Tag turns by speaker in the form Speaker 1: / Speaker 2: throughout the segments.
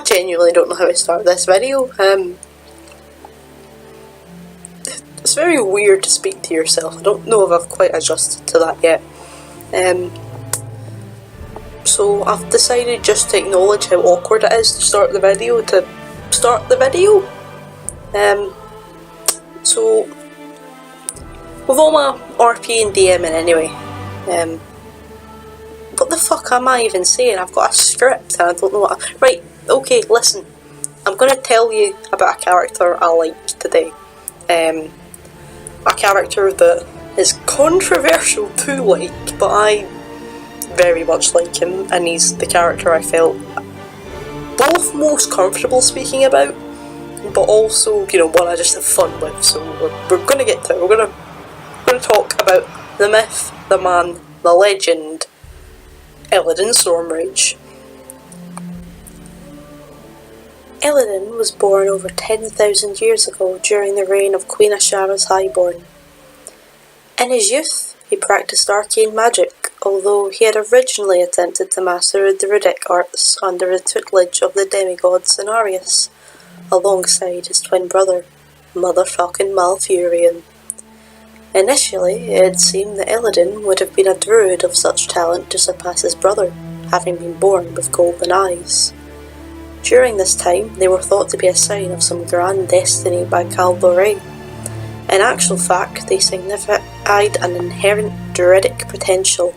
Speaker 1: genuinely don't know how to start this video. It's very weird to speak to yourself. I don't know if I've quite adjusted to that yet. So I've decided just to acknowledge how awkward it is to start the video. So with all my RP and DMing anyway, what the fuck am I even saying? I've got a script and I don't know what right, okay, listen. I'm going to tell you about a character I like today. A character that is controversial to like, but I very much like him, and he's the character I felt both most comfortable speaking about, but also, you know, one I just have fun with. So we're going to get to it. We're going to talk about the myth, the man, the legend, Illidan Stormrage. Illidan was born over 10,000 years ago during the reign of Queen Ashara's Highborn. In his youth, he practiced arcane magic, although he had originally attempted to master the Druidic arts under the tutelage of the demigod Cenarius, alongside his twin brother, motherfucking Malfurion. Initially, it had seemed that Illidan would have been a druid of such talent to surpass his brother, having been born with golden eyes. During this time, they were thought to be a sign of some grand destiny by Caldor. In actual fact, they signified an inherent druidic potential.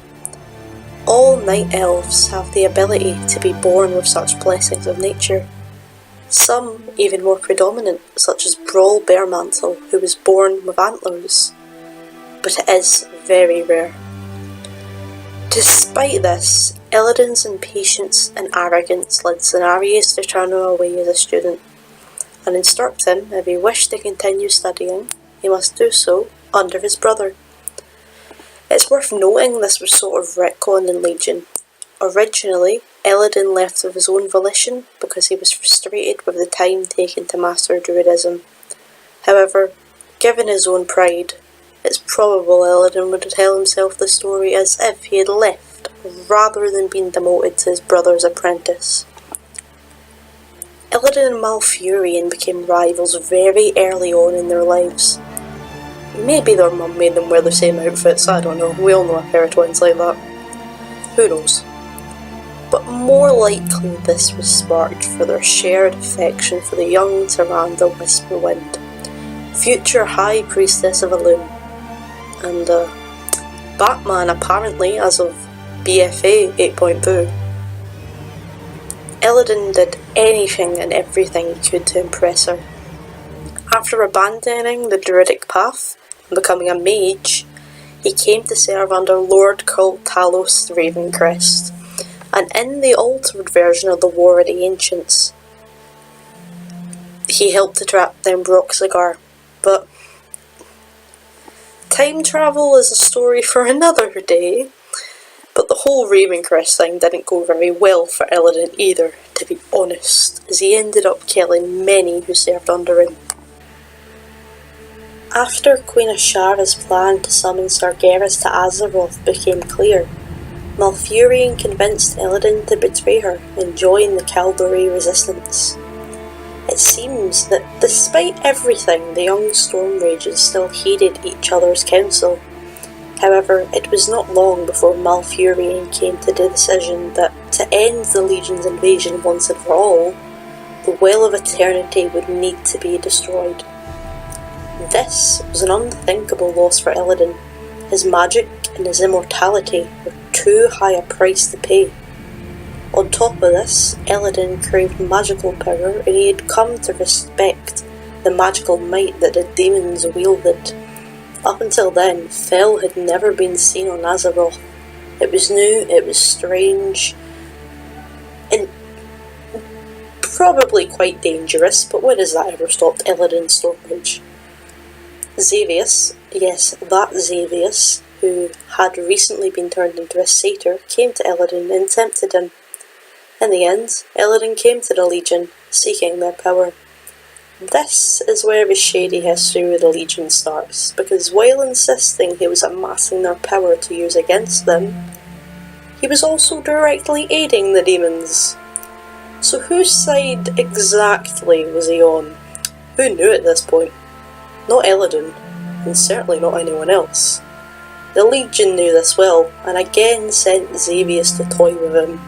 Speaker 1: All night elves have the ability to be born with such blessings of nature. Some even more predominant, such as Brawl Bearmantle, who was born with antlers. But it is very rare. Despite this, Illidan's impatience and arrogance led Cenarius to turn him away as a student, and instruct him, if he wished to continue studying, he must do so under his brother. It's worth noting this was sort of retconned in Legion. Originally, Illidan left of his own volition because he was frustrated with the time taken to master Druidism. However, given his own pride, it's probable Illidan would tell himself the story as if he had left, rather than being demoted to his brother's apprentice. Illidan and Malfurion became rivals very early on in their lives. Maybe their mum made them wear the same outfits, I don't know, we all know a pair of twins like that. Who knows? But more likely this was sparked for their shared affection for the young Tyrande Whisperwind, future High Priestess of Elune. And Batman apparently, as of BFA 8.2. Illidan did anything and everything he could to impress her. After abandoning the druidic path and becoming a mage, he came to serve under Lord Talos Ravencrest, and in the altered version of the War of the Ancients, he helped to trap down Broxigar. But time travel is a story for another day. But the whole Ravencrest thing didn't go very well for Illidan either, to be honest, as he ended up killing many who served under him. After Queen Ashara's plan to summon Sargeras to Azeroth became clear, Malfurion convinced Illidan to betray her and join the Caldor resistance. It seems that despite everything, the young Stormrages still heeded each other's counsel. However, it was not long before Malfurion came to the decision that to end the Legion's invasion once and for all, the Well of Eternity would need to be destroyed. This was an unthinkable loss for Illidan. His magic and his immortality were too high a price to pay. On top of this, Illidan craved magical power, and he had come to respect the magical might that the demons wielded. Up until then, Fel had never been seen on Azeroth. It was new, it was strange, and probably quite dangerous, but when has that ever stopped Illidan Stormrage? Xavius, yes, that Xavius, who had recently been turned into a satyr, came to Illidan and tempted him. In the end, Illidan came to the Legion, seeking their power. This is where the shady history with the Legion starts, because while insisting he was amassing their power to use against them, he was also directly aiding the demons. So whose side exactly was he on? Who knew at this point? Not Illidan, and certainly not anyone else. The Legion knew this well, and again sent Xavius to toy with him.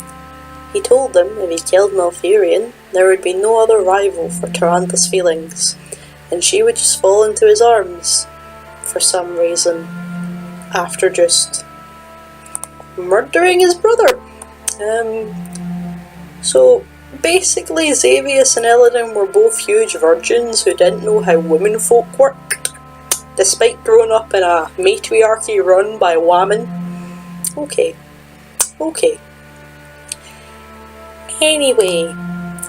Speaker 1: He told them if he killed Malfurion, there would be no other rival for Taranta's feelings, and she would just fall into his arms, for some reason, after just murdering his brother. So basically Xavius and Illidan were both huge virgins who didn't know how womenfolk worked, despite growing up in a matriarchy run by women. Okay. Anyway,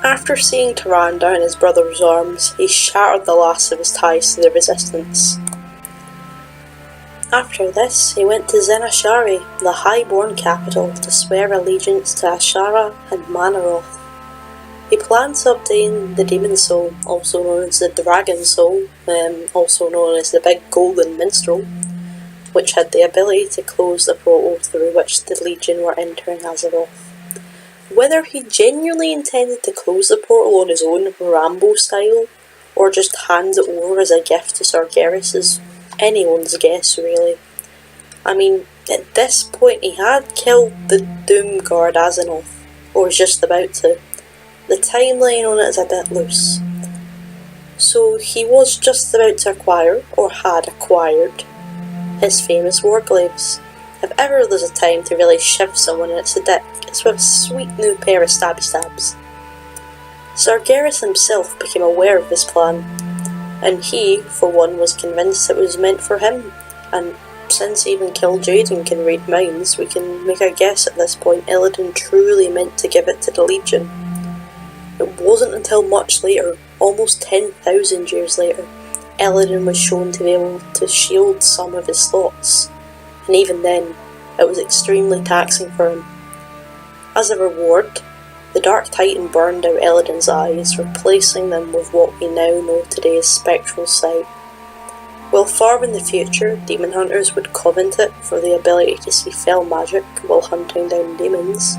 Speaker 1: after seeing Tyrande in his brother's arms, he shattered the last of his ties to the Resistance. After this, he went to Zenashari, the Highborn capital, to swear allegiance to Ashara and Manaroth. He planned to obtain the Demon Soul, also known as the Dragon Soul, also known as the Big Golden Minstrel, which had the ability to close the portal through which the Legion were entering Azeroth. Whether he genuinely intended to close the portal on his own, Rambo style, or just hand it over as a gift to Sargeras is anyone's guess, really. I mean, at this point he had killed the Doomguard Azeroth, or was just about to. The timeline on it is a bit loose. So he was just about to acquire, or had acquired, his famous Warglaives. If ever there's a time to really shiv someone and it's a dick, it's with a sweet new pair of stabby stabs. Sargeras himself became aware of this plan, and he, for one, was convinced it was meant for him, and since even Kil'jaeden can read minds, we can make a guess at this point Illidan truly meant to give it to the Legion. It wasn't until much later, almost 10,000 years later, Illidan was shown to be able to shield some of his thoughts, and even then, it was extremely taxing for him. As a reward, the Dark Titan burned out Illidan's eyes, replacing them with what we now know today as spectral sight. While far in the future, demon hunters would covet it for the ability to see fell magic while hunting down demons,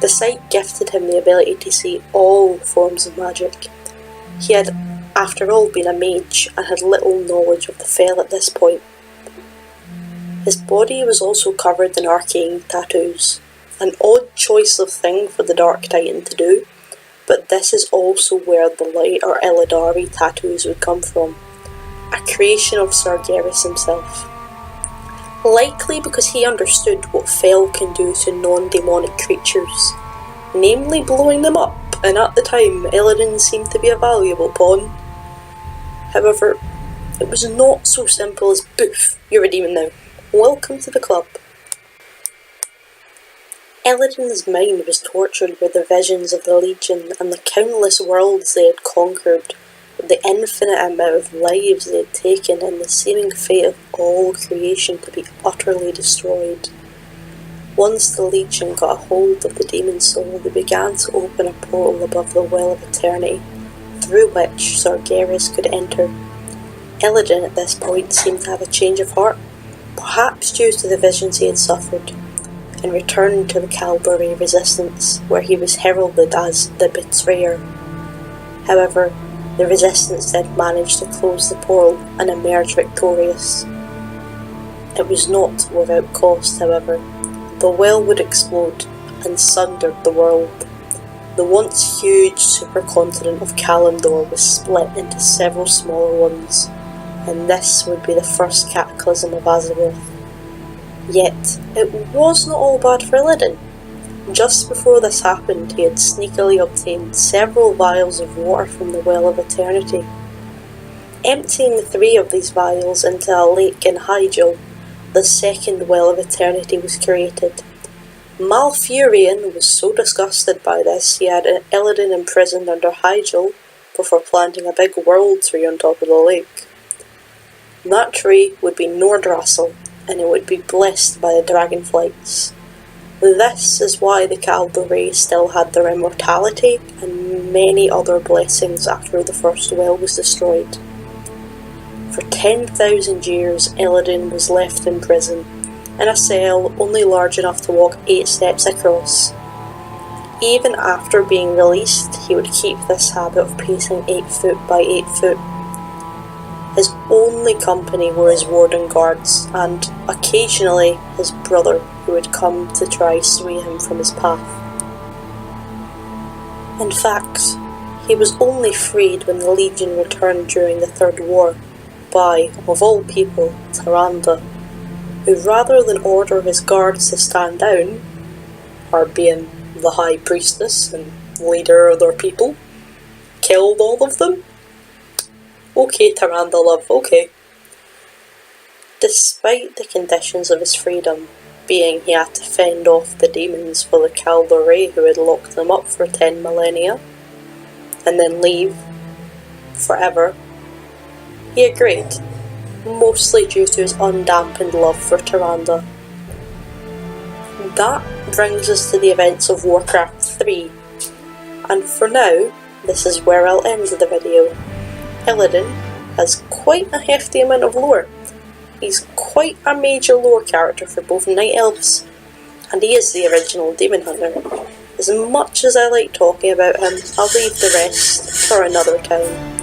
Speaker 1: the sight gifted him the ability to see all forms of magic. He had, after all, been a mage and had little knowledge of the fell at this point. His body was also covered in arcane tattoos, an odd choice of thing for the Dark Titan to do, but this is also where the Light or Illidari tattoos would come from, a creation of Sargeras himself. Likely because he understood what Fel can do to non-demonic creatures, namely blowing them up, and at the time Illidan seemed to be a valuable pawn. However, it was not so simple as "Boof, you're a demon now. Welcome to the club." Illidan's mind was tortured with the visions of the Legion and the countless worlds they had conquered, the infinite amount of lives they had taken, and the seeming fate of all creation to be utterly destroyed. Once the Legion got a hold of the Demon Soul, they began to open a portal above the Well of Eternity, through which Sargeras could enter. Illidan at this point seemed to have a change of heart, perhaps due to the visions he had suffered, and returned to the Calvary Resistance, where he was heralded as the Betrayer. However, the Resistance did manage to close the portal and emerge victorious. It was not without cost, however. The well would explode and sundered the world. The once huge supercontinent of Kalimdor was split into several smaller ones, and this would be the first cataclysm of Azeroth. Yet, it was not all bad for Illidan. Just before this happened, he had sneakily obtained several vials of water from the Well of Eternity. Emptying 3 of these vials into a lake in Hyjal, the second Well of Eternity was created. Malfurion was so disgusted by this, he had Illidan imprisoned under Hyjal before planting a big world tree on top of the lake. That tree would be Nordrassil, and it would be blessed by the dragonflights. This is why the Calvary still had their immortality and many other blessings after the first well was destroyed. For 10,000 years, Illidan was left in prison, in a cell only large enough to walk 8 steps across. Even after being released, he would keep this habit of pacing 8 foot by 8 foot. His only company were his warden guards, and occasionally his brother, who would come to try sway him from his path. In fact, he was only freed when the Legion returned during the Third War by, of all people, Tyrande, who rather than order his guards to stand down, her being the High Priestess and leader of their people, killed all of them. Okay, Tyrande love, okay. Despite the conditions of his freedom, being he had to fend off the demons for the Kaldor Ray who had locked them up for 10 millennia, and then leave forever, he agreed, mostly due to his undampened love for Tyrande. That brings us to the events of Warcraft 3, and for now, this is where I'll end the video. Illidan has quite a hefty amount of lore. He's quite a major lore character for both Night Elves, and he is the original Demon Hunter. As much as I like talking about him, I'll leave the rest for another time.